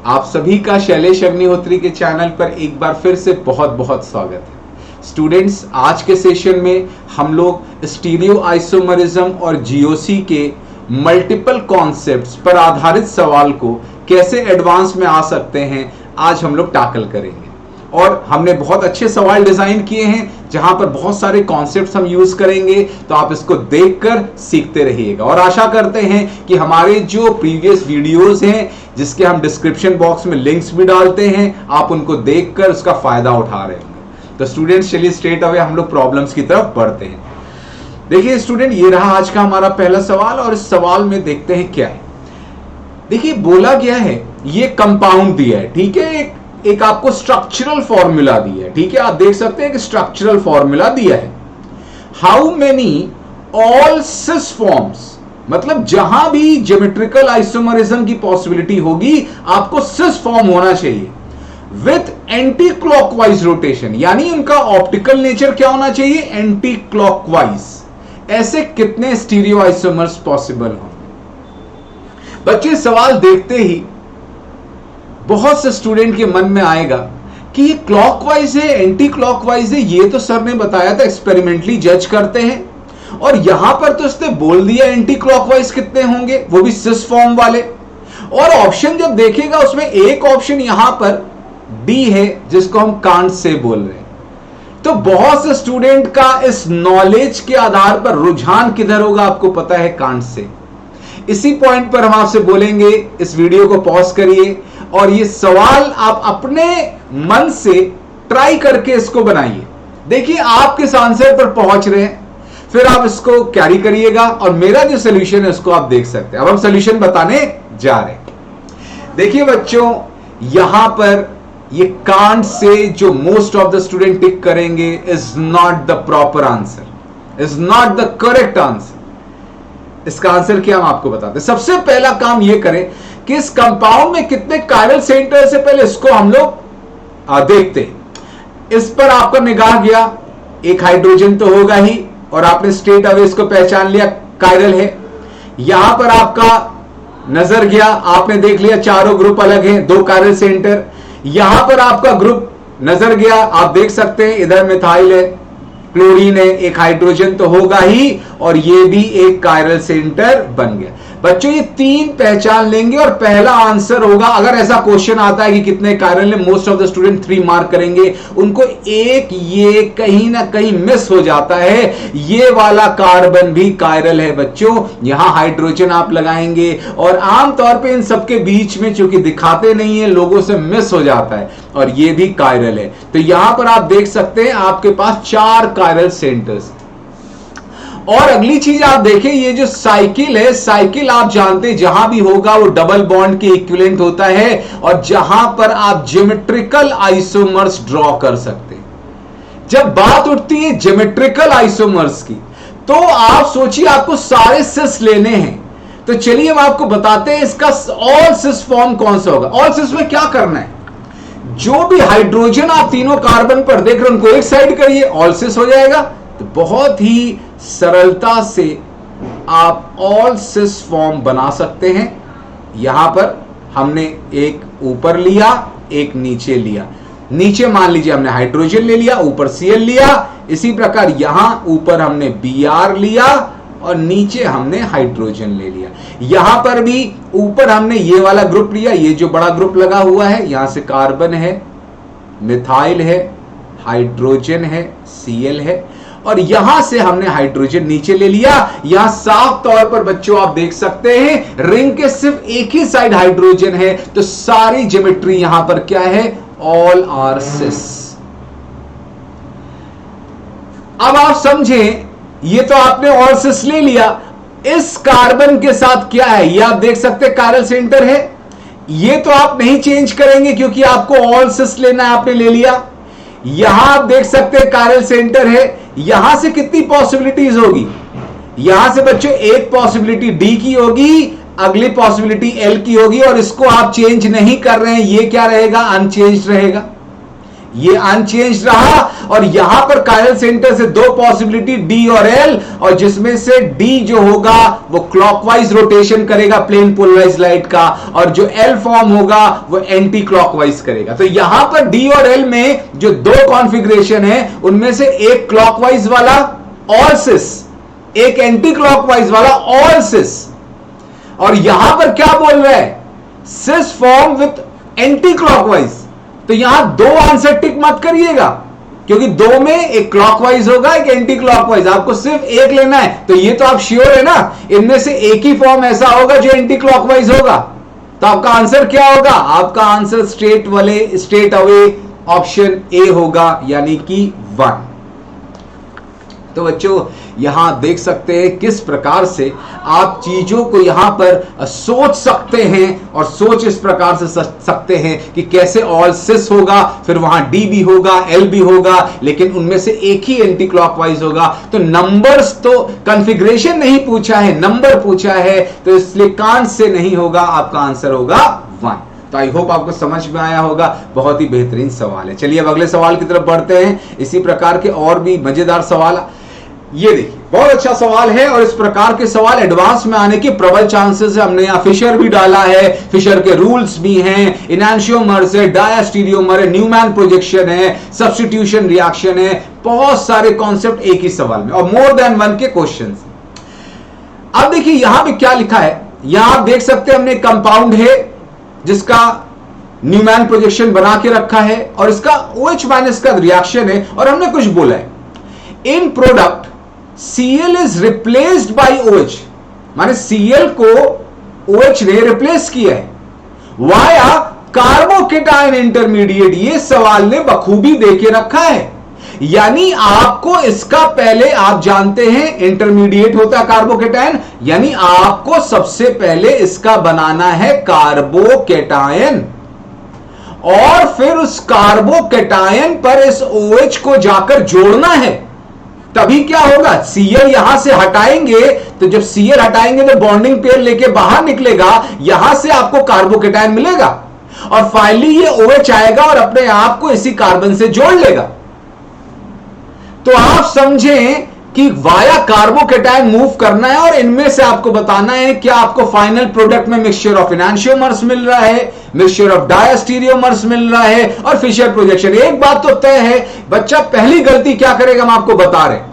आप सभी का शैलेश अग्निहोत्री के चैनल पर एक बार फिर से बहुत बहुत स्वागत है। स्टूडेंट्स, आज के सेशन में हम लोग स्टीरियो आइसोमरिज्म और जीओसी के मल्टीपल कॉन्सेप्ट्स पर आधारित सवाल को कैसे एडवांस में आ सकते हैं आज हम लोग टैकल करेंगे। और हमने बहुत अच्छे सवाल डिजाइन किए हैं जहां पर बहुत सारे कॉन्सेप्ट्स हम यूज करेंगे, तो आप इसको देखकर सीखते रहिएगा। और आशा करते हैं कि हमारे जो प्रीवियस वीडियोस हैं जिसके हम डिस्क्रिप्शन बॉक्स में लिंक्स भी डालते हैं, आप उनको देखकर उसका फायदा उठा रहे होंगे। तो स्टूडेंट्स, चलिए स्ट्रेट अवे हम लोग प्रॉब्लम्स की तरफ बढ़ते हैं। देखिए स्टूडेंट, ये रहा आज का हमारा पहला सवाल और इस सवाल में देखते हैं क्या है। देखिए बोला गया है, ये कंपाउंड दिया है, ठीक है, एक आपको स्ट्रक्चरल फॉर्मूला दिया है, ठीक है, आप देख सकते हैं कि स्ट्रक्चरल फॉर्मूला दिया है। How many all cis forms, मतलब जहां भी ज्योमेट्रिकल आइसोमरिज्म की पॉसिबिलिटी होगी आपको सिस फॉर्म होना चाहिए विथ एंटी क्लॉकवाइज रोटेशन, यानी उनका ऑप्टिकल नेचर क्या होना चाहिए, एंटी क्लॉकवाइज। ऐसे कितने स्टीरियो आइसोमर्स पॉसिबल हों? बच्चे सवाल देखते ही बहुत से स्टूडेंट के मन में आएगा कि ये क्लॉकवाइज है, एंटी क्लॉकवाइज है, ये तो सर ने बताया था एक्सपेरिमेंटली जज करते हैं, और यहां पर तो उसने बोल दिया एंटी क्लॉकवाइज कितने होंगे, वो भी सिस फॉर्म वाले। और ऑप्शन जब देखेगा उसमें एक ऑप्शन यहां पर डी है जिसको हम कांट से बोल रहे हैं। तो बहुत से स्टूडेंट का इस नॉलेज के आधार पर रुझान किधर होगा आपको पता है, कांट से। इसी पॉइंट पर हम आपसे बोलेंगे, इस वीडियो को पॉज करिए और ये सवाल आप अपने मन से ट्राई करके इसको बनाइए। देखिए आप किस आंसर पर पहुंच रहे हैं, फिर आप इसको कैरी करिएगा और मेरा जो सोल्यूशन है उसको आप देख सकते हैं। अब हम सोल्यूशन बताने जा रहे हैं। देखिए बच्चों, यहां पर ये कांट से जो मोस्ट ऑफ द स्टूडेंट टिक करेंगे is not the proper answer, is not the correct answer. इसका आंसर क्या हम आपको बताते हैं। सबसे पहला काम ये करें कि इस कंपाउंड में कितने कायरल सेंटर से पहले इसको हम लोग देखते हैं। इस पर आपका निगाह गया, एक हाइड्रोजन तो होगा ही, और आपने स्ट्रेट अवे इसको पहचान लिया कायरल है। यहां पर आपका नजर गया, आपने देख लिया चारों ग्रुप अलग हैं, दो कायरल सेंटर। यहां पर आपका ग्रुप नजर गया, आप देख सकते हैं इधर मिथाइल है, क्लोरीन है, एक हाइड्रोजन तो होगा ही, और ये भी एक कायरल सेंटर बन गया। बच्चों ये तीन पहचान लेंगे और पहला आंसर होगा। अगर ऐसा क्वेश्चन आता है कि कितने कायरल है, most of the student 3 mark करेंगे, उनको एक ये कहीं ना कहीं मिस हो जाता है, ये वाला कार्बन भी कायरल है बच्चों, यहां हाइड्रोजन आप लगाएंगे, और आमतौर पे इन सबके बीच में चूंकि दिखाते नहीं है, लोगों से मिस हो जाता है, और ये भी कायरल है। तो यहां पर आप देख सकते हैं आपके पास 4 कायरल सेंटर्स। और अगली चीज आप देखें, ये जो साइकिल है, साइकिल आप जानते हैं जहां भी होगा वो डबल बॉन्ड के इक्विवेलेंट होता है, और जहां पर आप ज्योमेट्रिकल आइसोमर्स ड्रॉ कर सकते हैं। जब बात उठती है ज्योमेट्रिकल आइसोमर्स की, तो आप सोचिए आपको सारे सिस लेने हैं। तो चलिए हम आपको बताते हैं इसका ऑल सिस फॉर्म कौन सा होगा। ऑल सिस में क्या करना है, जो भी हाइड्रोजन आप तीनों कार्बन पर देख रहे हैं उनको एक साइड करिए, ऑल सिस हो जाएगा। तो बहुत ही सरलता से आप ऑल सिस फॉर्म बना सकते हैं। यहां पर हमने एक ऊपर लिया, एक नीचे लिया। नीचे मान लीजिए हमने हाइड्रोजन ले लिया, ऊपर Cl लिया। इसी प्रकार यहां ऊपर हमने Br लिया और नीचे हमने हाइड्रोजन ले लिया। यहां पर भी ऊपर हमने ये वाला ग्रुप लिया, ये जो बड़ा ग्रुप लगा हुआ है, यहां से कार्बन है, मिथाइल है, हाइड्रोजन है, Cl है, और यहां से हमने हाइड्रोजन नीचे ले लिया। यहां साफ तौर पर बच्चों आप देख सकते हैं रिंग के सिर्फ एक ही साइड हाइड्रोजन है, तो सारी ज्योमेट्री यहां पर क्या है, ऑल आर सिस। अब आप समझें, ये तो आपने ऑल सिस ले लिया, इस कार्बन के साथ क्या है, ये आप देख सकते हैं कायरल सेंटर है। ये तो आप नहीं चेंज करेंगे क्योंकि आपको ऑल सिस लेना है, आपने ले लिया। यहां आप देख सकते हैं कायरल सेंटर है। यहां से कितनी पॉसिबिलिटीज होगी, यहां से बच्चों एक पॉसिबिलिटी डी की होगी, अगली पॉसिबिलिटी एल की होगी, और इसको आप चेंज नहीं कर रहे हैं, ये क्या रहेगा, अनचेंज रहेगा। ये अनचेंज रहा, और यहां पर कायरल सेंटर से दो पॉसिबिलिटी डी और एल, और जिसमें से डी जो होगा वो क्लॉकवाइज रोटेशन करेगा प्लेन पोलराइज लाइट का, और जो एल फॉर्म होगा वो एंटी क्लॉकवाइज करेगा। तो यहां पर डी और एल में जो दो कॉन्फ़िगरेशन है उनमें से एक क्लॉकवाइज वाला ऑल सिस, एक एंटी क्लॉकवाइज वाला ऑल सिस, और यहां पर क्या बोल रहा है, cis form with anti clockwise. तो यहां दो आंसर टिक मत करिएगा, क्योंकि दो में एक क्लॉकवाइज होगा एक एंटी क्लॉकवाइज, आपको सिर्फ एक लेना है। तो ये तो आप श्योर है ना, इनमें से एक ही फॉर्म ऐसा होगा जो एंटी क्लॉकवाइज होगा। तो आपका आंसर क्या होगा, आपका answer straight away option A होगा, यानी कि 1। तो बच्चों यहां देख सकते हैं किस प्रकार से आप चीजों को यहां पर सोच सकते हैं, और सोच इस प्रकार से सकते हैं कि कैसे ऑल सिस होगा, फिर वहां डी भी होगा, एल भी होगा, लेकिन उनमें से एक ही एंटी क्लॉकवाइज होगा। तो नंबर्स, तो कॉन्फ़िगरेशन नहीं पूछा है, नंबर पूछा है, तो इसलिए कांट से नहीं होगा, आपका आंसर होगा 1। तो आई होप आपको समझ में आया होगा, बहुत ही बेहतरीन सवाल है। चलिए अब अगले सवाल की तरफ बढ़ते हैं। इसी प्रकार के और भी मजेदार सवाल, ये देखिए बहुत अच्छा सवाल है, और इस प्रकार के सवाल एडवांस में आने के प्रबल चांसेस है। हमने यहां फिशर भी डाला है, फिशर के रूल्स भी हैं, इनैंशियोमर्स है, डायस्टीरियोमर है, न्यूमैन प्रोजेक्शन है, सब्स्टिट्यूशन रिएक्शन है, बहुत सारे कॉन्सेप्ट एक ही सवाल में, और मोर देन 1 के क्वेश्चंस। अब देखिए यहां पे क्या लिखा है, यहां आप देख सकते हैं हमने कंपाउंड है जिसका न्यूमैन प्रोजेक्शन बना के रखा है, और इसका OH- का रिएक्शन है, और हमने कुछ बोला है इन product Cl is replaced by OH, माने Cl को OH ने रिप्लेस किया है वाया कार्बोकेटायन इंटरमीडिएट। ये सवाल ने बखूबी देके रखा है, यानी आपको इसका पहले, आप जानते हैं इंटरमीडिएट होता है कार्बोकेटायन, यानी आपको सबसे पहले इसका बनाना है कार्बोकेटायन, और फिर उस कार्बोकेटायन पर इस OH को जाकर जोड़ना है। तभी क्या होगा, Cl यहां से हटाएंगे, तो जब Cl हटाएंगे तो बॉन्डिंग पेयर लेके बाहर निकलेगा, यहां से आपको कार्बोकेटायन मिलेगा, और फाइनली ये OH आएगा और अपने आप को इसी कार्बन से जोड़ लेगा। तो आप समझें कि वाया कार्बोकेटायन मूव करना है, और इनमें से आपको बताना है क्या आपको फाइनल प्रोडक्ट में मिक्सचर ऑफ इनैंशियोमर्स मिल रहा है, मिक्सचर ऑफ डायस्टीरियोमर्स मिल रहा है, और फिशर प्रोजेक्शन। एक बात तो तय है, बच्चा पहली गलती क्या करेगा हम आपको बता रहे हैं,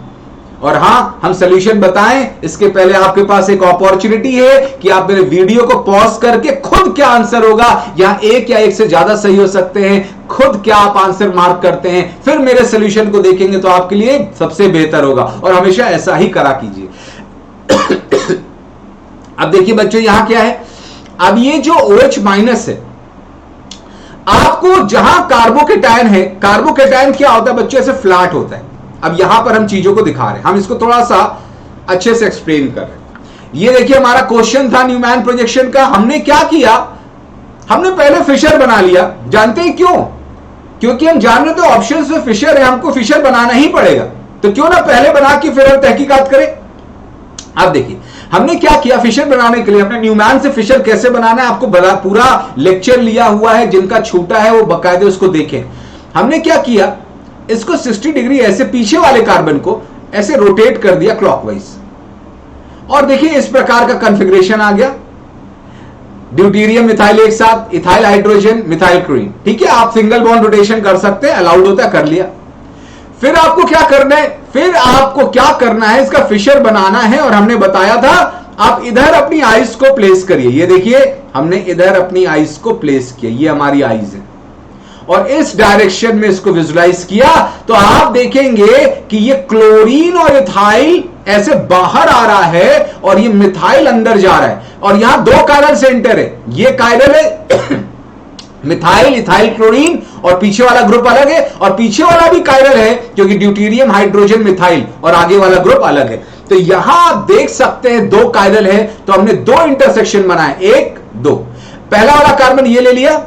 और हां हम सॉल्यूशन बताएं इसके पहले आपके पास एक अपॉर्चुनिटी है कि आप मेरे वीडियो को पॉज करके खुद क्या आंसर होगा, यहां एक या एक से ज्यादा सही हो सकते हैं, खुद क्या आप आंसर मार्क करते हैं, फिर मेरे सॉल्यूशन को देखेंगे तो आपके लिए सबसे बेहतर होगा, और हमेशा ऐसा ही करा कीजिए। अब देखिए बच्चों यहां क्या है, अब ये जो OH- है, आपको जहां कार्बोकेटायन है, कार्बोकेटायन क्या होता है बच्चों, ऐसे फ्लैट होता है। अब यहां पर हम चीजों को दिखा रहे हैं, हम इसको थोड़ा सा अच्छे से एक्सप्लेन कर रहे हैं। ये देखिए हमारा क्वेश्चन था न्यूमैन प्रोजेक्शन का, हमने क्या किया, हमने पहले फिशर बना लिया। जानते हैं क्यों, क्योंकि हम जान रहे थे ऑप्शंस में फिशर है, हमको फिशर बनाना ही पड़ेगा, तो क्यों ना पहले बना के फिर हम तहकीकात करें। अब देखिए हमने क्या किया, फिशर बनाने के लिए हमने न्यूमैन से फिशर कैसे बनाना है आपको पूरा लेक्चर लिया हुआ है, जिनका छूटा है वो बकायदे उसको देखें। हमने क्या किया, इसको 60 डिग्री ऐसे पीछे वाले कार्बन को ऐसे रोटेट कर दिया क्लॉकवाइज, और देखिए इस प्रकार का कॉन्फ़िगरेशन आ गया, ड्यूटीरियम मिथाइल एक साथ, इथाइल हाइड्रोजन मिथाइल क्लोरीन। ठीक है, आप सिंगल बॉन्ड रोटेशन कर सकते हैं, अलाउड होता है, कर लिया। फिर आपको क्या करना है, फिर आपको क्या करना है, इसका फिशर बनाना है, और हमने बताया था आप इधर अपनी आइज को प्लेस करिए। ये देखिए हमने इधर अपनी आइज को प्लेस किया, ये हमारी आइज है, और इस डायरेक्शन में इसको विजुलाइज किया, तो आप देखेंगे कि ये क्लोरीन और इथाइल ऐसे बाहर आ रहा है, और ये मिथाइल अंदर जा रहा है, और यहां दो कायरल सेंटर है, ये कायरल है मिथाइल इथाइल क्लोरीन, और पीछे वाला ग्रुप अलग है, और पीछे वाला भी कायरल है क्योंकि ड्यूटीरियम हाइड्रोजन मिथाइल, और आगे वाला ग्रुप अलग है। तो यहां आप देख सकते हैं दो कायरल है, तो हमने दो इंटरसेक्शन बनाए, 1 2। पहला वाला कार्बन ये ले लिया,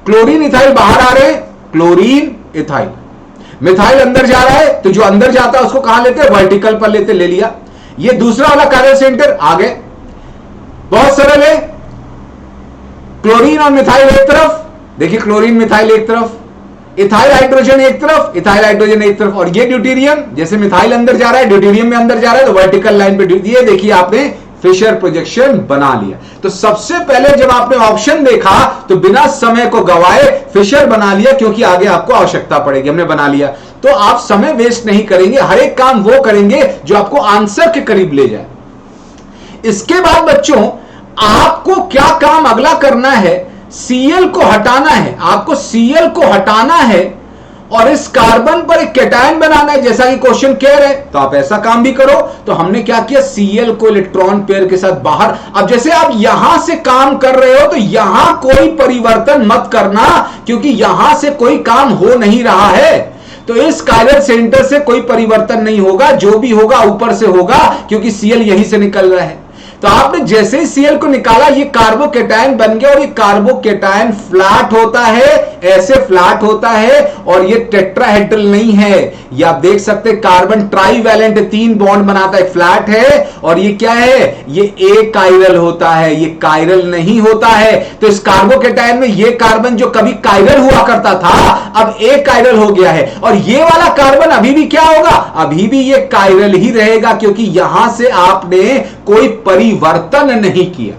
क्लोरीन इथाइल बाहर आ रहे हैं, क्लोरीन इथाइल, मिथाइल अंदर जा रहा है, तो जो अंदर जाता है उसको कहां लेते हैं, वर्टिकल पर लेते, ले लिया। ये दूसरा वाला कायरल सेंटर आ गए, बहुत सरल है, क्लोरीन और मिथाइल एक तरफ, देखिए क्लोरीन मिथाइल एक तरफ, इथाइल हाइड्रोजन एक तरफ, इथाइल हाइड्रोजन एक तरफ, और ये ड्यूटेरियम, जैसे मिथाइल अंदर जा रहा है ड्यूटेरियम में अंदर जा रहा है, तो वर्टिकल लाइन पे ये देखिए आपने फिशर प्रोजेक्शन बना लिया। तो सबसे पहले जब आपने ऑप्शन देखा तो बिना समय को गवाए फिशर बना लिया, क्योंकि आगे आपको आवश्यकता पड़ेगी, हमने बना लिया। तो आप समय वेस्ट नहीं करेंगे, हर एक काम वो करेंगे जो आपको आंसर के करीब ले जाए। इसके बाद बच्चों आपको क्या काम अगला करना है, Cl को हटाना है, आपको Cl को हटाना है और इस कार्बन पर एक कैटायन बनाना है, जैसा कि क्वेश्चन कह रहे हैं। तो आप ऐसा काम भी करो। तो हमने क्या किया, Cl को इलेक्ट्रॉन पेयर के साथ बाहर। अब जैसे आप यहां से काम कर रहे हो तो यहां कोई परिवर्तन मत करना, क्योंकि यहां से कोई काम हो नहीं रहा है। तो इस कायरल सेंटर से कोई परिवर्तन नहीं होगा, जो भी होगा ऊपर से होगा, क्योंकि Cl यहीं से निकल रहा है। तो आपने जैसे ही Cl को निकाला ये कार्बोकेटायन बन गया, और ये कार्बोकेटायन फ्लैट होता है, ऐसे फ्लैट होता है, और ये टेट्राहेड्रल नहीं है। ये आप देख सकते हैं कार्बन ट्राइवैलेंट, 3 बॉन्ड बनाता है, फ्लैट है, और ये क्या है, ये एक कायरल होता है, ये कायरल नहीं होता है। तो इस कार्बोकेटायन में ये कार्बन जो कभी कायरल हुआ करता था अब एक कायरल हो गया है, और ये वाला कार्बन अभी भी क्या होगा, अभी भी ये कायरल ही रहेगा, क्योंकि यहां से आपने कोई परिवर्तन नहीं किया।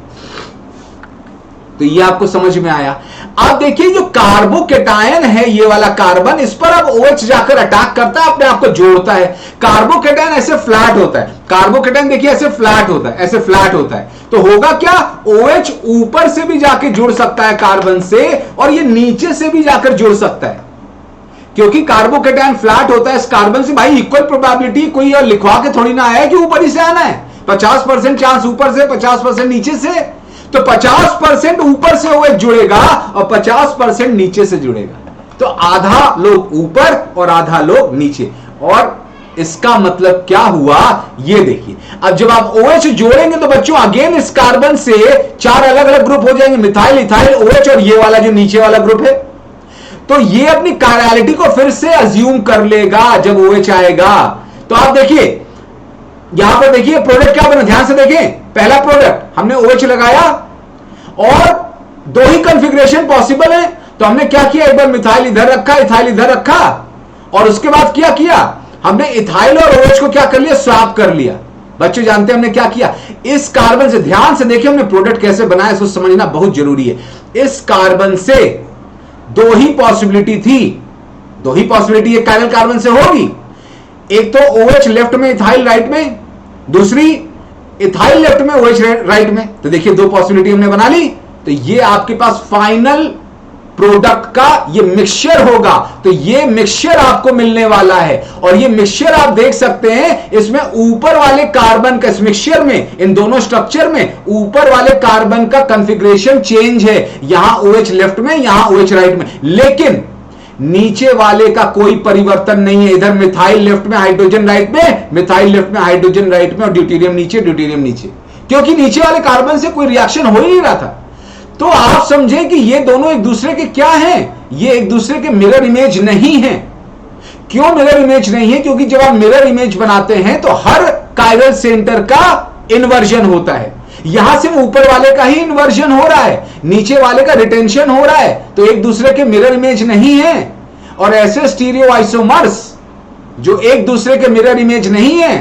तो ये आपको समझ में आया। आप देखिए जो कार्बोकेटायन है ये वाला कार्बन, इस पर अब OH जाकर अटैक करता है, अपने आप को जोड़ता है। कार्बोकेटायन ऐसे फ्लैट होता है, कार्बोकेटायन देखिए ऐसे फ्लैट होता है, ऐसे फ्लैट होता है। तो होगा क्या, OH ऊपर से भी जाके जुड़ सकता है कार्बन से, और ये नीचे से भी जाकर जुड़ सकता है, क्योंकि कार्बोकेटायन फ्लैट होता है। इस कार्बन से भाई इक्वल प्रोबेबिलिटी, कोई और लिखवा के थोड़ी ना आया कि ऊपर ही से आना है। 50% चांस ऊपर से, 50% नीचे से। तो 50% ऊपर से OH जुड़ेगा और 50% नीचे से जुड़ेगा। तो आधा लोग ऊपर और आधा लोग नीचे। और इसका मतलब क्या हुआ ये देखिए। अब जब आप OH जोड़ेंगे तो बच्चों अगेन इस कार्बन से 4 अलग अलग ग्रुप हो जाएंगे, मिथाइल, इथाइल, OH, और ये वाला जो नीचे वाला ग्रुप है। तो ये अपनी कार्यालिटी को फिर से अज्यूम कर लेगा जब OH आएगा। तो आप देखिए यहां पर देखिए प्रोडक्ट क्या बना, ध्यान से देखिए। पहला प्रोडक्ट हमने OH लगाया और 2 ही कॉन्फ़िगरेशन पॉसिबल है। तो हमने क्या किया, एक बार मिथाइल इधर रखा, इथाइल इधर रखा, और उसके बाद क्या किया, हमने इथाइल और OH को क्या कर लिया, स्वैप कर लिया। बच्चों जानते हैं हमने क्या किया, इस कार्बन से, ध्यान से देखिए हमने प्रोडक्ट कैसे बनाया, इसको समझना बहुत जरूरी है। इस कार्बन से 2 ही पॉसिबिलिटी थी, 2 ही पॉसिबिलिटी एक कायरल कार्बन से होगी। एक तो OH लेफ्ट में, इथाइल राइट में, दूसरी इथाइल लेफ्ट में, OH राइट में। तो देखिए 2 पॉसिबिलिटी हमने बना ली। तो ये आपके पास फाइनल प्रोडक्ट का ये मिक्सचर होगा। तो ये मिक्सचर आपको मिलने वाला है, और ये मिक्सचर आप देख सकते हैं, इसमें ऊपर वाले कार्बन का, इस मिक्सचर में, इन दोनों स्ट्रक्चर में ऊपर वाले कार्बन का कॉन्फ़िगरेशन चेंज है। यहां OH लेफ्ट में, यहां OH राइट में, लेकिन नीचे वाले का कोई परिवर्तन नहीं है। इधर मिथाइल लेफ्ट में, हाइड्रोजन राइट में, मिथाइल लेफ्ट में, हाइड्रोजन राइट में, और ड्यूटेरियम नीचे, ड्यूटेरियम नीचे, क्योंकि नीचे वाले कार्बन से कोई रिएक्शन हो ही नहीं रहा था। तो आप समझे कि ये दोनों एक दूसरे के क्या हैं, ये एक दूसरे के मिरर इमेज नहीं है। क्यों मिरर इमेज नहीं है, क्योंकि जब आप मिरर इमेज बनाते हैं तो हर कायरल सेंटर का इन्वर्जन होता है। यहां से ऊपर वाले का ही इन्वर्जन हो रहा है, नीचे वाले का रिटेंशन हो रहा है। तो एक दूसरे के मिरर इमेज नहीं है। और ऐसे स्टीरियो आइसोमर्स जो एक दूसरे के मिरर इमेज नहीं है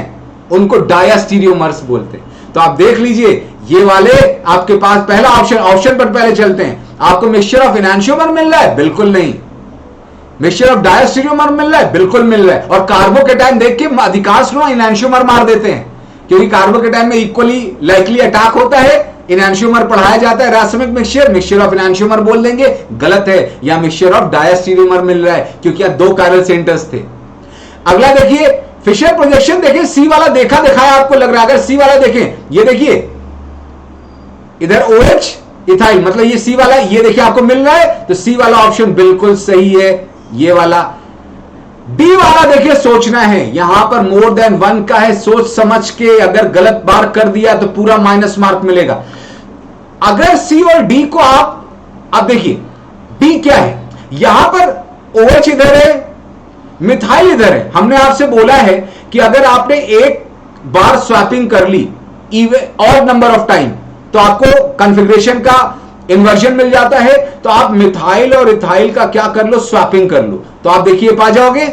उनको डायास्टीरियोमर्स बोलते हैं। तो आप देख लीजिए ये वाले आपके पास, पहला ऑप्शन पर पहले चलते हैं। आपको मिक्सचर ऑफ इनैंशियोमर मिल रहा है, बिल्कुल नहीं। मिक्सचर ऑफ डायस्टीरियोमर मिल रहा है, बिल्कुल मिल रहा है। और कार्बोकेटायन देख के अधिकांश लोग इनैंशियोमर मार देते हैं, क्योंकि कार्बोकेटायन में इक्वली लाइकली अटैक होता है। इनैंशियोमर पढ़ाया जाता है, रासायनिक मिक्सचर ऑफ इनैंशियोमर बोल देंगे, गलत है। या मिक्सचर ऑफ डायस्टीरियोमर मिल रहा है, क्योंकि यहां 2 कायरल सेंटर्स थे। अगला देखिए फिशर प्रोजेक्शन, देखिए सी वाला देखा दिखाया आपको लग रहा है। अगर सी वाला देखें, ये देखिए इधर OH इथाइल, मतलब ये सी वाला, ये देखिए आपको मिल रहा है। तो सी वाला ऑप्शन बिल्कुल सही है। ये वाला डी वाला देखिए सोचना है, यहां पर मोर देन 1 का है, सोच समझ के अगर गलत बार कर दिया तो पूरा माइनस मार्क मिलेगा। अगर सी और डी को आप देखिए डी क्या है, यहां पर OH इधर है, मिथाइल इधर है। हमने आपसे बोला है कि अगर आपने एक बार स्वैपिंग कर ली ऑड नंबर ऑफ टाइम, तो आपको कॉन्फ़िगरेशन का इन्वर्जन मिल जाता है, तो आप मिथाइल और इथाइल का क्या कर लो, स्वैपिंग कर लो, तो आप देखिए पा जाओगे।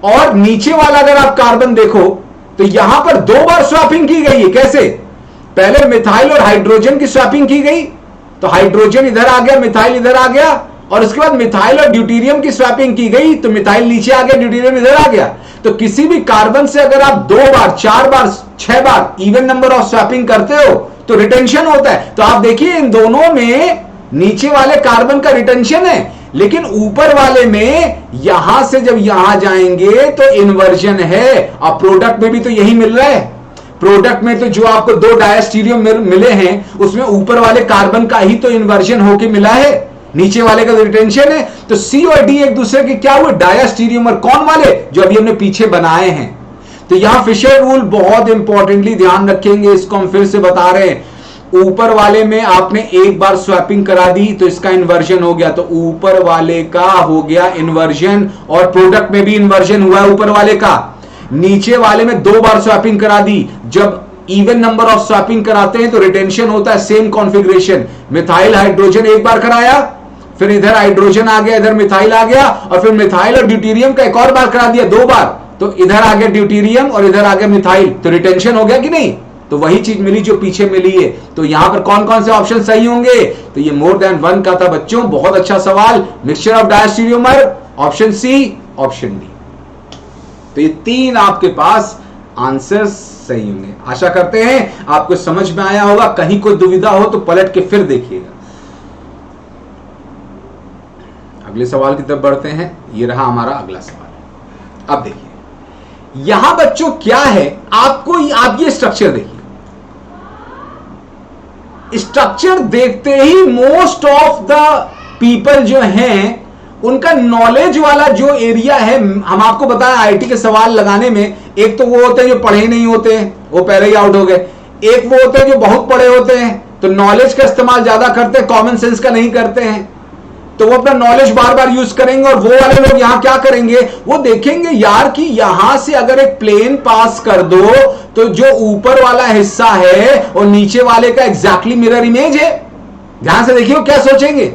और नीचे वाला अगर आप कार्बन देखो तो यहां पर 2 बार स्वैपिंग की गई है। कैसे? पहले मिथाइल और हाइड्रोजन की स्वैपिंग की गई, तो हाइड्रोजन इधर आ गया, मिथाइल इधर आ गया, और उसके बाद मिथाइल और ड्यूटेरियम की स्वैपिंग की गई, तो मिथाइल नीचे आ गया, ड्यूटेरियम इधर आ गया। तो किसी भी कार्बन से अगर आप 2 बार, 4 बार, 6 बार इवन नंबर ऑफ स्वैपिंग करते हो तो रिटेंशन होता है। तो आप देखिए इन दोनों में नीचे वाले कार्बन का रिटेंशन है, लेकिन ऊपर वाले में यहां से जब यहां जाएंगे तो इन्वर्जन है। अब प्रोडक्ट में भी तो यही मिल रहा है। प्रोडक्ट में तो जो आपको 2 डायस्टीरियो मिले हैं उसमें ऊपर वाले कार्बन का ही तो इन्वर्जन होके मिला है, नीचे वाले का रिटेंशन है। तो सी और डी एक दूसरे के क्या हुए, डायस्टीरियोमर। कौन वाले? जो अभी हमने पीछे बनाए हैं। तो यहां फिशर रूल बहुत इंपॉर्टेंटली ध्यान रखेंगे, इसको हम फिर से बता रहे हैं। ऊपर वाले में आपने एक बार स्वैपिंग करा दी तो इसका इन्वर्जन हो गया, तो ऊपर वाले का हो गया इन्वर्जन, और प्रोडक्ट में भी इन्वर्जन हुआ है ऊपर वाले का। नीचे वाले में 2 बार स्वैपिंग करा दी, जब इवन नंबर ऑफ स्वैपिंग कराते हैं तो रिटेंशन होता है। सेम कॉन्फ़िगरेशन, मिथाइल हाइड्रोजन एक बार कराया, फिर इधर हाइड्रोजन आ गया, इधर मिथाइल आ गया, और फिर मिथाइल और ड्यूटेरियम का एक और बार करा दिया, 2 बार, तो इधर आ गया ड्यूटेरियम और इधर आ गया मिथाइल, तो रिटेंशन हो गया कि नहीं? तो वही चीज मिली जो पीछे मिली है। तो यहां पर कौन कौन से ऑप्शन सही होंगे? तो ये मोर देन 1 का था बच्चों, बहुत अच्छा सवाल। Mixture of diastereomer, option C, option D. तो ये 3 आपके पास आंसर सही होंगे। आशा करते हैं आपको समझ में आया होगा। कहीं कोई दुविधा हो तो पलट के फिर देखिएगा। अगले सवाल की तरफ बढ़ते हैं। ये रहा हमारा अगला सवाल। अब देखिए यहां बच्चों क्या है, आपको आप ये स्ट्रक्चर देखिए। स्ट्रक्चर देखते ही मोस्ट ऑफ द पीपल जो हैं उनका नॉलेज वाला जो एरिया है, हम आपको बताएं आईटी के सवाल लगाने में, एक तो वो होते हैं जो पढ़े नहीं होते हैं, वो पहले ही आउट हो गए। एक वो होते हैं जो बहुत पढ़े होते हैं, तो नॉलेज का इस्तेमाल ज्यादा करते हैं, कॉमन सेंस का नहीं करते हैं, तो वो अपना नॉलेज बार बार यूज करेंगे। और वो वाले लोग यहां क्या करेंगे, वो देखेंगे यार कि यहां से अगर एक प्लेन पास कर दो तो जो ऊपर वाला हिस्सा है और नीचे वाले का एग्जैक्टली मिरर इमेज है। ध्यान से देखिए क्या सोचेंगे,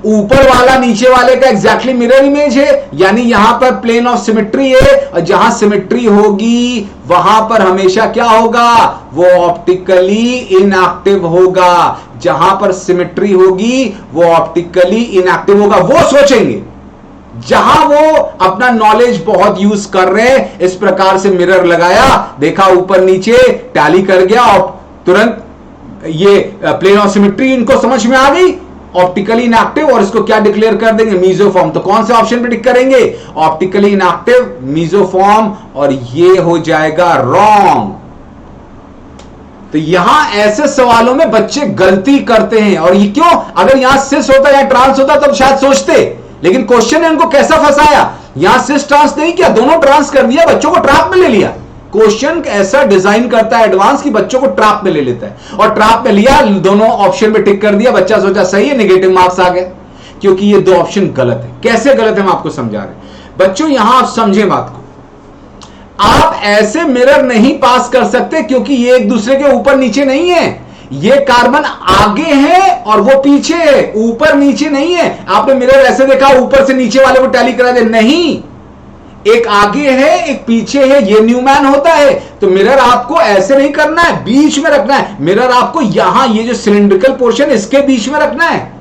ऊपर वाला नीचे वाले का एग्जैक्टली मिरर इमेज है, यानी यहां पर प्लेन ऑफ सिमेट्री है, और जहां सिमेट्री होगी वहां पर हमेशा क्या होगा, वो ऑप्टिकली इनएक्टिव होगा। जहां पर सिमेट्री होगी वो ऑप्टिकली इनएक्टिव होगा। वो सोचेंगे जहां वो अपना नॉलेज बहुत यूज कर रहे हैं, इस प्रकार से मिरर लगाया, देखा ऊपर नीचे टैली कर गया, और तुरंत ये प्लेन ऑफ सिमेट्री इनको समझ में आ गई, ऑप्टिकली इनएक्टिव, और इसको क्या डिक्लेयर कर देंगे, मीजोफॉर्म। तो कौन से ऑप्शन पे टिक करेंगे, ऑप्टिकली इनएक्टिव, मीजोफॉर्म, और ये हो जाएगा रॉन्ग। तो यहां ऐसे सवालों में बच्चे गलती करते हैं, और ये क्यों, अगर यहां सिस होता या ट्रांस होता तब शायद सोचते, लेकिन क्वेश्चन ने उनको कैसा फंसाया, यहां सिस ट्रांस नहीं किया, दोनों ट्रांस कर दिया, बच्चों को ट्रैप में ले लिया। क्वेश्चन ऐसा डिजाइन करता है एडवांस कि बच्चों को ट्रैप में ले लेता है, और ट्रैप में लिया, दोनों ऑप्शन में टिक कर दिया, बच्चा सोचा सही है, नेगेटिव मार्क्स आ गए, क्योंकि ये 2 ऑप्शन गलत है। कैसे गलत है हम आपको समझा रहे हैं। बच्चों यहां आप समझे बात को, आप ऐसे मिरर नहीं पास कर सकते, क्योंकि ये एक दूसरे के ऊपर नीचे नहीं है। ये कार्बन आगे है और वो पीछे है, ऊपर नीचे नहीं है। आपने मिरर ऐसे देखा ऊपर से नीचे वाले को टैली करा दे, नहीं, एक आगे है एक पीछे है, ये न्यूमैन होता है। तो मिरर आपको ऐसे नहीं करना है, बीच में रखना है। मिरर आपको यहां ये जो सिलिंड्रिकल पोर्शन इसके बीच में रखना है।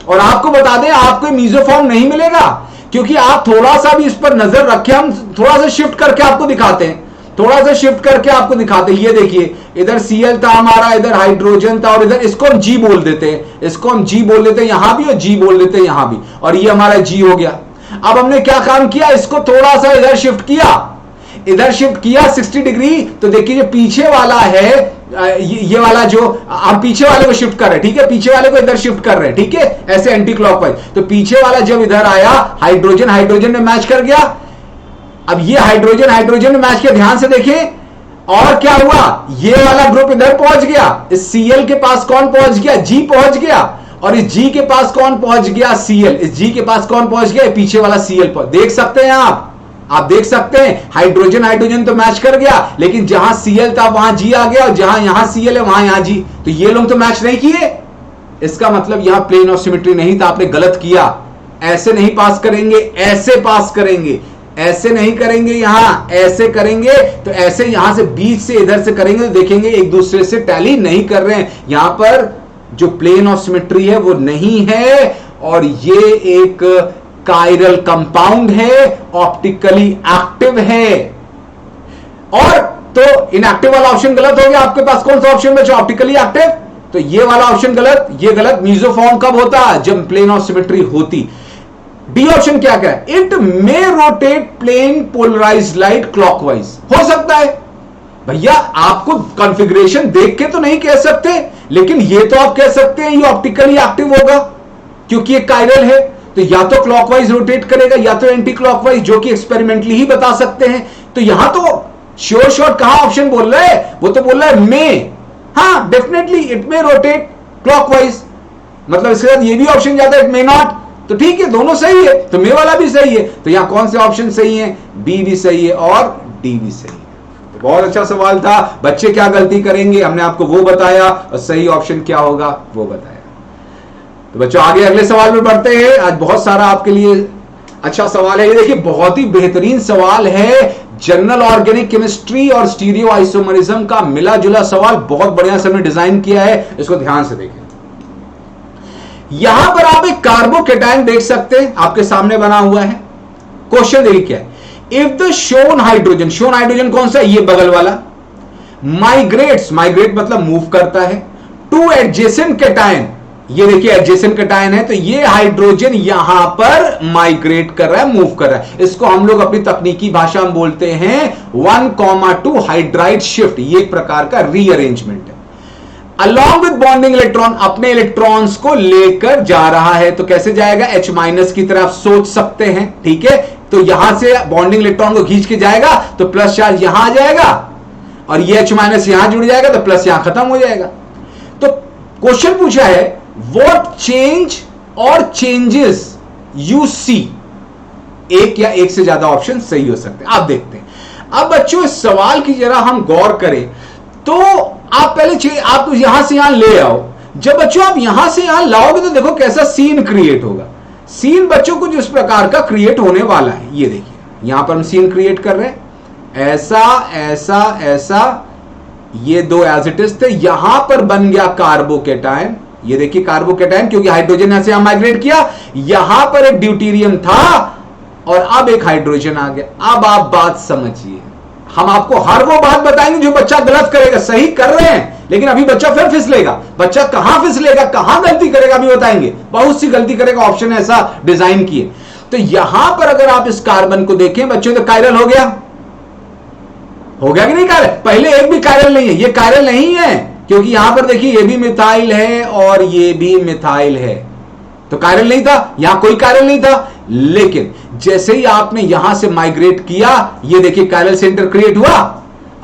और आपको बता दें आपको मीजोफॉर्म नहीं मिलेगा, क्योंकि आप थोड़ा सा भी इस पर नजर रखें, हम थोड़ा सा शिफ्ट करके आपको दिखाते हैं, थोड़ा सा शिफ्ट करके आपको दिखाते हैं। ये देखिए इधर Cl था हमारा, इधर हाइड्रोजन था, और इधर इसको हम G बोल देते हैं, इसको हम G बोल देते हैं यहां भी, और G बोल देते हैं यहां भी, और ये हमारा G हो गया। अब हमने क्या काम किया, इसको थोड़ा सा इधर शिफ्ट किया, इधर शिफ्ट किया 60 डिग्री। तो देखिए जो पीछे वाला है, ये वाला जो हम पीछे वाले को शिफ्ट कर रहे हैं, ठीक है, पीछे वाले को इधर शिफ्ट कर रहे हैं, ठीक है, ऐसे एंटी क्लॉकवाइज। तो पीछे वाला जब इधर आया, हाइड्रोजन हाइड्रोजन में मैच कर गया। अब ये हाइड्रोजन हाइड्रोजन में मैच किया, ध्यान से देखें, और क्या हुआ, ये वाला ग्रुप इधर पहुंच गया, इस Cl के पास कौन पहुंच गया, G पहुंच गया, और इस G के पास कौन पहुंच गया, Cl। इस G के पास कौन पहुंच गया, पीछे वाला Cl पहुंच। देख सकते हैं आप देख सकते हैं हाइड्रोजन हाइड्रोजन तो मैच कर गया, लेकिन जहां Cl था वहां G आ गया, और जहां यहां Cl है वहां यहां G। तो ये लोग तो मैच नहीं किए, इसका मतलब यहां प्लेन ऑफ सिमेट्री नहीं था, आपने गलत किया। ऐसे नहीं पास करेंगे, ऐसे पास करेंगे, ऐसे नहीं करेंगे, यहां ऐसे करेंगे। तो ऐसे यहां से बीच से इधर से करेंगे तो देखेंगे एक दूसरे से टैली नहीं कर रहे हैं। यहां पर जो प्लेन ऑफ सिमेट्री है वो नहीं है, और ये एक कायरल कंपाउंड है, ऑप्टिकली एक्टिव है। और तो इनएक्टिव वाला ऑप्शन गलत हो गया। आपके पास कौन सा ऑप्शन बचा? Optically active. तो ये वाला ऑप्शन गलत, ये गलत। मीसोफॉर्म कब होता? जब प्लेन ऑफ सिमेट्री होती। डी ऑप्शन क्या क्या है? It may rotate plane polarised light clockwise. हो सकता है भैया, आपको कॉन्फ़िगरेशन देख के तो नहीं कह सकते, लेकिन ये तो आप कह सकते हैं ये ऑप्टिकली एक्टिव होगा क्योंकि ये कायरल है। तो या तो क्लॉकवाइज रोटेट करेगा या तो एंटी क्लॉकवाइज, जो कि एक्सपेरिमेंटली ही बता सकते हैं। तो यहां तो श्योर शॉर्ट कहां ऑप्शन बोल रहा है? वो तो बोल रहा है मे। हाँ, definitely it may rotate clockwise, मतलब इसके साथ ये भी ऑप्शन जाता है इट मे नॉट। तो ठीक है, दोनों सही है, तो मे वाला भी सही है। तो यहां कौन से ऑप्शन सही है? बी भी सही है और डी भी सही है। तो बहुत अच्छा सवाल था। बच्चे क्या गलती करेंगे हमने आपको वो बताया, और सही ऑप्शन क्या होगा वो बताया। तो बच्चों आगे अगले सवाल में बढ़ते हैं। आज बहुत सारा आपके लिए अच्छा सवाल है। ये देखिए बहुत ही बेहतरीन सवाल है, जनरल ऑर्गेनिक केमिस्ट्री और स्टीरियो आइसोमरिज्म का मिला जुला सवाल। बहुत बढ़िया से हमने डिजाइन किया है, इसको ध्यान से देखें। यहां पर आप एक कार्बोकेटायन देख सकते हैं, आपके सामने बना हुआ है। क्वेश्चन देखिए क्या है? इफ द शोन हाइड्रोजन कौन सा? ये बगल वाला। माइग्रेट मतलब मूव करता है टू एडजेसेंट कैटायन। ये देखिए एडजेसेंट कैटायन है, तो ये हाइड्रोजन यहां पर माइग्रेट कर रहा है, मूव कर रहा है। इसको हम लोग अपनी तकनीकी भाषा में बोलते हैं 1,2 हाइड्राइड शिफ्ट। ये एक प्रकार का रीअरेंजमेंट है। अलॉन्ग विद बॉन्डिंग इलेक्ट्रॉन, अपने इलेक्ट्रॉन्स को लेकर जा रहा है। तो कैसे जाएगा? H- की तरफ सोच सकते हैं, ठीक है। तो यहां से बॉन्डिंग इलेक्ट्रॉन को खींच के जाएगा तो प्लस चार्ज यहां आ जाएगा, और ये H- यहां जुड़ जाएगा तो प्लस यहां खत्म हो जाएगा। तो क्वेश्चन पूछा है व्हाट चेंज और चेंजेस यू सी। एक या एक से ज्यादा ऑप्शन सही हो सकते हैं, आप देखते हैं। अब बच्चों इस सवाल की जरा हम गौर करें तो आप पहले आप यहां से यहां ले आओ। जब बच्चों आप यहां से यहां लाओगे तो देखो कैसा सीन क्रिएट होगा। सीन बच्चों कुछ इस प्रकार का क्रिएट होने वाला है। ये देखिए यहां पर हम सीन क्रिएट कर रहे हैं, ऐसा ऐसा ऐसा, ये दो एज इट इज थे। यहां पर बन गया कार्बोकेटायन। ये देखिए कार्बोकेटायन, क्योंकि हाइड्रोजन यहां से यहां माइग्रेट किया। यहां पर एक ड्यूटेरियम था और अब एक हाइड्रोजन आ गया। अब आप बात समझिए, हम आपको हर वो बात बताएंगे जो बच्चा गलत करेगा। सही कर रहे हैं लेकिन अभी बच्चा फिर फिसलेगा। बच्चा कहां फिसलेगा, कहां गलती करेगा अभी बताएंगे। बहुत सी गलती करेगा, ऑप्शन ऐसा डिजाइन किए। तो यहां पर अगर आप इस कार्बन को देखें बच्चों, तो कायरल हो गया कि नहीं कायरल? पहले एक भी कायरल नहीं है, ये कायरल नहीं है क्योंकि यहां पर देखिए ये भी मिथाइल है और ये भी मिथाइल है। तो कायरल नहीं था, यहां कोई कायरल नहीं था। लेकिन जैसे ही आपने यहां से माइग्रेट किया, ये देखिए कायरल सेंटर क्रिएट हुआ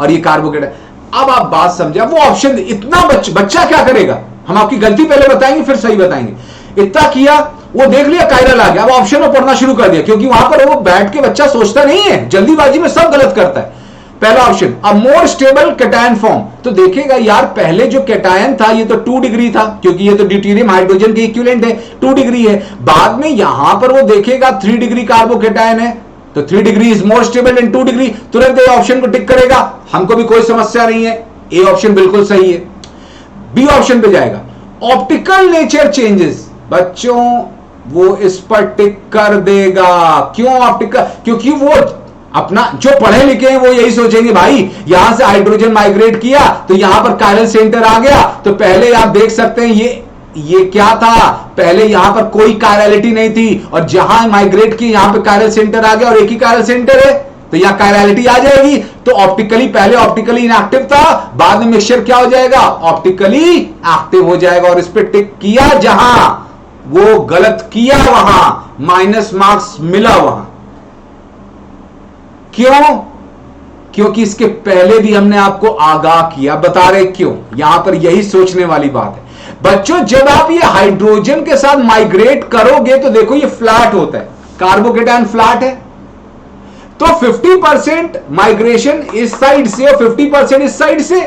और ये कार्बोकेटायन। अब आप बात समझा, वो ऑप्शन इतना बच्चा क्या करेगा, हम आपकी गलती पहले बताएंगे फिर सही बताएंगे। इतना किया, वो देख लिया कायरल आ गया, अब ऑप्शन में पढ़ना शुरू कर दिया, क्योंकि वहां पर वो बैठ के बच्चा सोचता नहीं है, जल्दीबाजी में सब गलत करता है। पहला ऑप्शन अ मोर स्टेबल कैटायन फॉर्म। तो देखेगा यार पहले जो कैटायन था ये तो 2 डिग्री था, क्योंकि ये तो ड्यूटेरियम हाइड्रोजन के इक्विवेलेंट है, 2 डिग्री है। बाद में यहां पर वो देखेगा 3 डिग्री कार्बोकेटायन है, तो 3 degree is more stable then 2 degree. तुरंत ये ऑप्शन को टिक करेगा, हमको भी कोई समस्या नहीं है, ए ऑप्शन बिल्कुल सही है। बी ऑप्शन पे जाएगा ऑप्टिकल नेचर चेंजेस। बच्चों वो इस पर टिक कर देगा। क्यों ऑप्टिकल? क्योंकि वो अपना जो पढ़े लिखे हैं वो यही सोचेंगे भाई यहां से हाइड्रोजन माइग्रेट किया तो यहां पर कायरल सेंटर आ गया। तो पहले आप देख सकते हैं ये क्या था, पहले यहां पर कोई कायरलिटी नहीं थी और जहां माइग्रेट की यहां पर कायरल सेंटर आ गया और एक ही कायरल सेंटर है तो यहां कायरलिटी आ जाएगी। तो ऑप्टिकली पहले ऑप्टिकली इनएक्टिव था, बाद में मिक्सचर क्या हो जाएगा, ऑप्टिकली एक्टिव हो जाएगा। और इस पर टिक किया, जहां वो गलत किया वहां माइनस मार्क्स मिला वहां। क्यों? क्योंकि इसके पहले भी हमने आपको आगाह किया, बता रहे क्यों। यहां पर यही सोचने वाली बात है बच्चों। जब आप ये हाइड्रोजन के साथ माइग्रेट करोगे तो देखो ये फ्लैट होता है, कार्बोकेटायन फ्लैट है, तो 50% माइग्रेशन इस साइड से और 50% इस साइड से।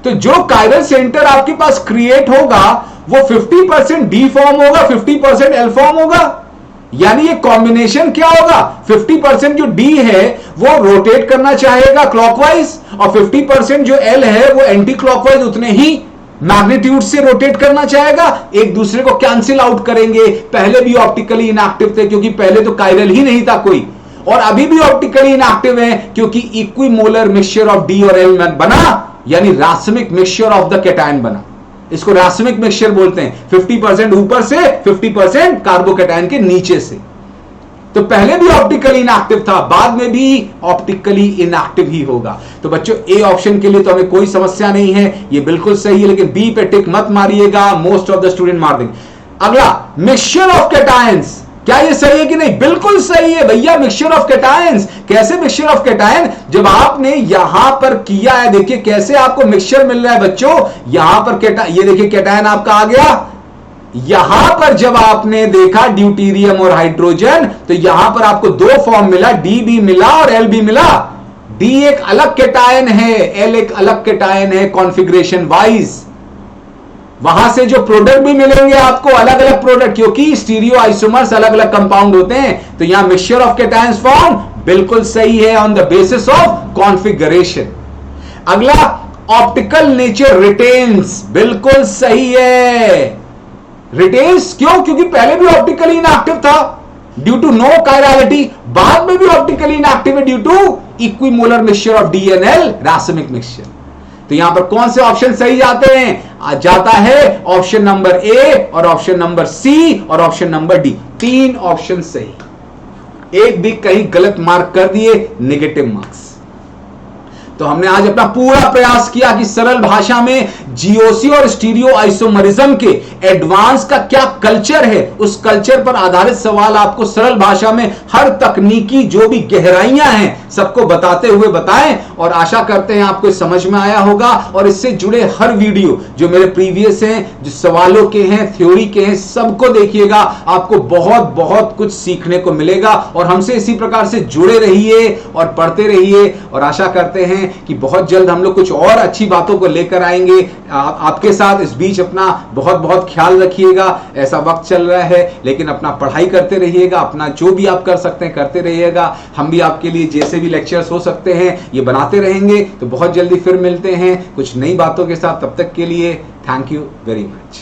तो जो कायरल सेंटर आपके पास क्रिएट होगा वो 50% डी फॉर्म होगा, 50% एल फॉर्म होगा। यानी ये कॉम्बिनेशन क्या होगा, 50% जो डी है वो रोटेट करना चाहेगा क्लॉकवाइज और 50% जो एल है वो एंटी क्लॉकवाइज उतने ही मैग्नीट्यूड से रोटेट करना चाहेगा। एक दूसरे को कैंसिल आउट करेंगे। पहले भी ऑप्टिकली इनएक्टिव थे क्योंकि पहले तो कायरल ही नहीं था कोई, और अभी भी ऑप्टिकली इनएक्टिव है क्योंकि इक्विमोलर मिक्सचर ऑफ डी और एल बना, यानी रासमिक मिक्सचर ऑफ द कैटायन बना। इसको रासमिक मिक्सचर बोलते हैं। 50% ऊपर से, 50% कार्बोकैटायन के नीचे से। तो पहले भी ऑप्टिकली इनएक्टिव था, बाद में भी ऑप्टिकली इनएक्टिव ही होगा। तो बच्चों ए ऑप्शन के लिए तो हमें कोई समस्या नहीं है, ये बिल्कुल सही है, लेकिन बी पे टिक मत मारिएगा, मोस्ट ऑफ द स्टूडेंट मार देंगे। अगला, मिक्सचर ऑफ कैटायंस, क्या ये सही है कि नहीं? बिल्कुल सही है भैया, मिक्सचर ऑफ कैटायंस। कैसे मिक्सचर ऑफ कैटायन? जब आपने यहां पर किया है, देखिए कैसे आपको मिक्सचर मिल रहा है बच्चों। यहां पर ये देखिए कैटायन आपका आ गया। यहां पर जब आपने देखा ड्यूटीरियम और हाइड्रोजन, तो यहां पर आपको दो फॉर्म मिला, डी भी मिला और एल भी मिला। डी एक अलग कैटायन है, एल एक अलग कैटायन है कॉन्फ़िगरेशन वाइज। वहां से जो प्रोडक्ट भी मिलेंगे आपको अलग अलग प्रोडक्ट, क्योंकि स्टीरियो आइसोमर्स अलग अलग कंपाउंड होते हैं। तो यहां मिक्सचर ऑफ कैटायंस फॉर्म बिल्कुल सही है on the basis of configuration. अगला, ऑप्टिकल नेचर रिटेन्स, बिल्कुल सही है। रिटेन्स क्यों? क्योंकि पहले भी ऑप्टिकली इनएक्टिव था ड्यू टू नो कायरलिटी, बाद में भी ऑप्टिकली इनएक्टिव है due to equimolar mixture of D and L, racemic mixture. तो यहां पर कौन से ऑप्शन सही जाते हैं? जाता है ऑप्शन नंबर ए और ऑप्शन नंबर सी और ऑप्शन नंबर डी, तीन ऑप्शन सही। एक भी कहीं गलत मार्क कर दिए, नेगेटिव मार्क्स। तो हमने आज अपना पूरा प्रयास किया कि सरल भाषा में जीओसी और स्टीरियो आइसोमरिज्म के एडवांस का क्या कल्चर है, उस कल्चर पर आधारित सवाल आपको सरल भाषा में हर तकनीकी जो भी गहराइयां हैं सबको बताते हुए बताएं। और आशा करते हैं आपको समझ में आया होगा। और इससे जुड़े हर वीडियो जो मेरे प्रीवियस हैं, जो सवालों के हैं, थ्योरी के हैं, सबको देखिएगा, आपको बहुत बहुत कुछ सीखने को मिलेगा। और हमसे इसी प्रकार से जुड़े रहिए और पढ़ते रहिए। और आशा करते हैं कि बहुत जल्द हम लोग कुछ और अच्छी बातों को लेकर आएंगे आपके साथ। इस बीच अपना बहुत बहुत ख्याल रखिएगा। ऐसा वक्त चल रहा है, लेकिन अपना पढ़ाई करते रहिएगा, अपना जो भी आप कर सकते हैं करते रहिएगा। हम भी आपके लिए जैसे भी लेक्चर्स हो सकते हैं ये बनाते रहेंगे। तो बहुत जल्दी फिर मिलते हैं कुछ नई बातों के साथ। तब तक के लिए थैंक यू वेरी मच।